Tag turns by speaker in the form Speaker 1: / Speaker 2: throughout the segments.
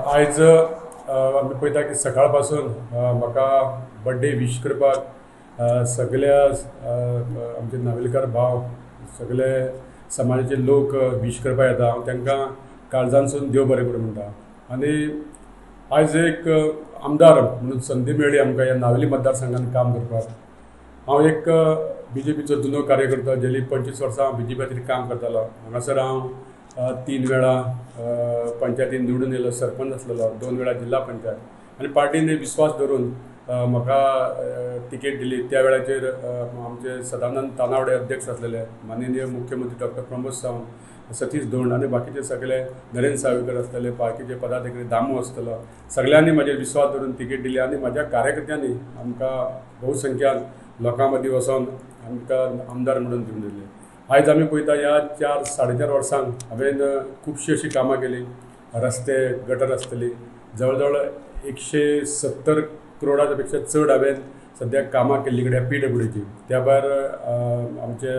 Speaker 1: आयज आमी पळयता की सकाळ पासून म्हाका बर्थडे विश करपाक सगळ्या आमचे नावेलकार भाव सगळे समाजाचे लोक विश करपाक येता. हांव तांकां काळजानसून देव बरें करूं म्हणटा. आनी आयज एक आमदार म्हणून संदी मेळ्ळी आमकां ह्या नावेली मतदारसंघात काम करपाक. हांव एक BJPचो जुनो कार्यकर्ता. गेली 25 वर्सां हांव BJP खातीर काम करतालो. हांगासर हांव 3 वेळा पंचायतीन निवडून येयलो, सरपंच आसलेलो, 2 वेळा जिल्हा पंचायत. आनी पार्टीन विश्वास धरून म्हाका तिकेट दिली. त्या वेळाचेर आमचे सदानंद तानावडे अध्यक्ष आसलेले, माननीय मुख्यमंत्री डॉक्टर प्रमोद सावंत, सतीश धोंड आनी बाकीचे सगळे, नरेंद्र सावयकर आसलेले, पार्टीचे पदाधिकारी दामू आसतलो, सगळ्यांनी म्हाजेर विश्वास धरून तिकेट दिली. आनी म्हाज्या कार्यकर्त्यांनी आमकां भोवसंख्यान लोकां मदीं वचोन आमकां आमदार म्हणून दिवन दिले. आयज आमी पळयता ह्या 4-4.5 वर्सांक हांवें खुबशीं अशीं कामां केलीं. रस्ते, गटर आसतली, जवळ जवळ 170 करोडाच्या पेक्षा चड हांवें सद्याक कामां केल्ली कडेन PWDची. त्या भायर आमचे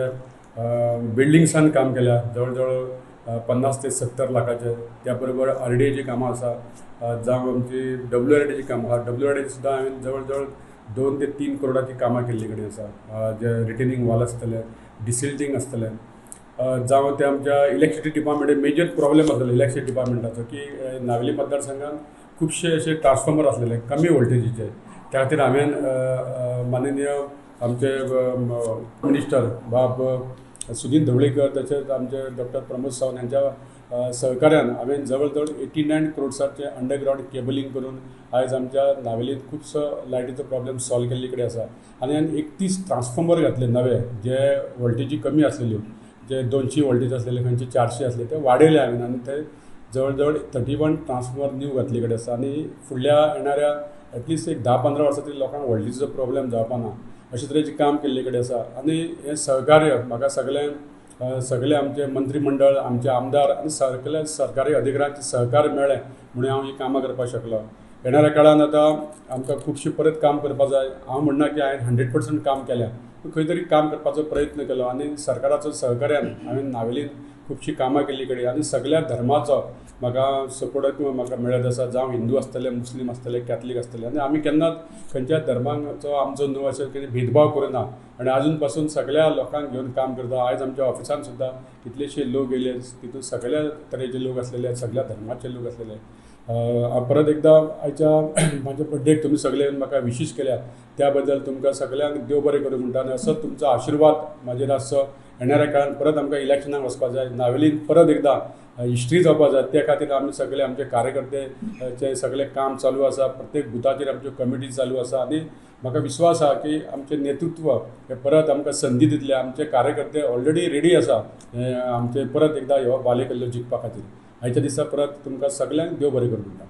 Speaker 1: बिल्डिंग्सान काम केल्या, जवळ जवळ 50 ते 70 लाखाचे. त्या बरोबर RDAची कामां आसा, जावं आमची WRDAची कामां आसा. WRDAची सुद्दां हांवें जवळ जवळ 2 ते 3 करोडाची कामां केल्ली कडेन आसा. जे रिटेनिंग वॉल आसतले, डिसिल्टिंग आसतलें, जावं ते आमच्या इलेक्ट्रिसिटी डिपार्टमेंट मेजर प्रॉब्लेम आसलेलो इलेक्ट्रिसिटी डिपार्टमेंटाचो, की नावेली मतदारसंघात खुबशे असे ट्रान्सफॉर्मर आसलेले कमी वोल्टेजीचे. त्या खातीर हांवें माननीय आमचे मिनिस्टर बाब सुदीन ढवळीकर, तशेंच आमचे डॉक्टर प्रमोद सावंत हांच्या सहकार्यान हांवें जवळ जवळ 89 करोड्साचे अंडरग्रावंड केबलिंग करून आयज आमच्या नावेलींत खुबसो लायटीचो प्रॉब्लेम सॉल्व केल्ले कडेन आसा. आनी हांवें 31 ट्रान्सफॉर्मर घातले नवे, जे वोल्टेजी कमी आसलेल्यो, जे 200 वोल्टेज आसलेले, खंयचे 400 आसले, ते वाडयले हांवें. आनी ते जवळ जवळ 31 ट्रान्सफॉर्मर न्यू घातले कडेन आसा. आनी फुडल्या येणाऱ्या एटलिस्ट एक 10-15 वर्सां तरी लोकांक वोल्टेजीचो प्रॉब्लेम जावपा ना, अशे तरेचें काम केल्ले कडेन आसा. आनी हें सहकार्य म्हाका सगळे आमचे मंत्रीमंडळ, आमचे आमदार आनी सगळ्या सरकारी अधिकाऱ्यांचे सहकार्य मेळ्ळें म्हणून हांव ही कामां करपाक शकलो. येणाऱ्या काळान आतां आमकां खुबशें परत काम करपाक जाय. हांव म्हणना की हांवें 100% काम केलें, पूण खंय तरी काम करपाचो प्रयत्न केलो. आनी सरकाराचो सहकार्यान हांवें नावेलीन खुबशीं कामां केल्ली कडेन. आनी सगळ्या धर्माचो म्हाका सपोर्ट म्हाका मेळत आसा, जावं हिंदू आसतले, मुस्लीम आसतले, कॅथलीक आसतले. आनी आमी केन्नाच खंयच्याच धर्माचो आमचो न्हू अशें कितें भेदभाव करिना. आनी आजून पासून सगळ्या लोकांक घेवन काम करता. आयज आमच्या ऑफिसान सुद्दां कितलेशे लोक येयले, तितून सगळ्या तरेचे लोक आसलेले, सगळ्या धर्माचे लोक आसलेले. परत एकदां आयच्या म्हाज्या बर्थडेक तुमी सगळे येवन म्हाका विशीश केल्या, त्या बद्दल तुमकां सगळ्यांक देव बरें करूं म्हणटा. आनी असोच तुमचो आशिर्वाद म्हाजेर आसचो. येणाऱ्या काळान परत आमकां इलेक्शनाक वचपाक जाय, नावेलीन परत एकदां हिस्ट्री जावपाक जाय. त्या खातीर आमी सगळे आमचे कार्यकर्तेचे सगळें काम चालू आसा. प्रत्येक बुथाचेर आमच्यो कमिटी चालू आसा. आनी म्हाका विश्वास आसा की आमचें नेतृत्व हे परत आमकां संदी दितले. आमचे कार्यकर्ते ऑलरेडी रेडी आसा आमचे परत एकदां ह्यो बालेकिल्लो जिखपा खातीर. आयच्या दिसा परत तुमकां सगळ्यांक देव बरें करूं म्हणटा.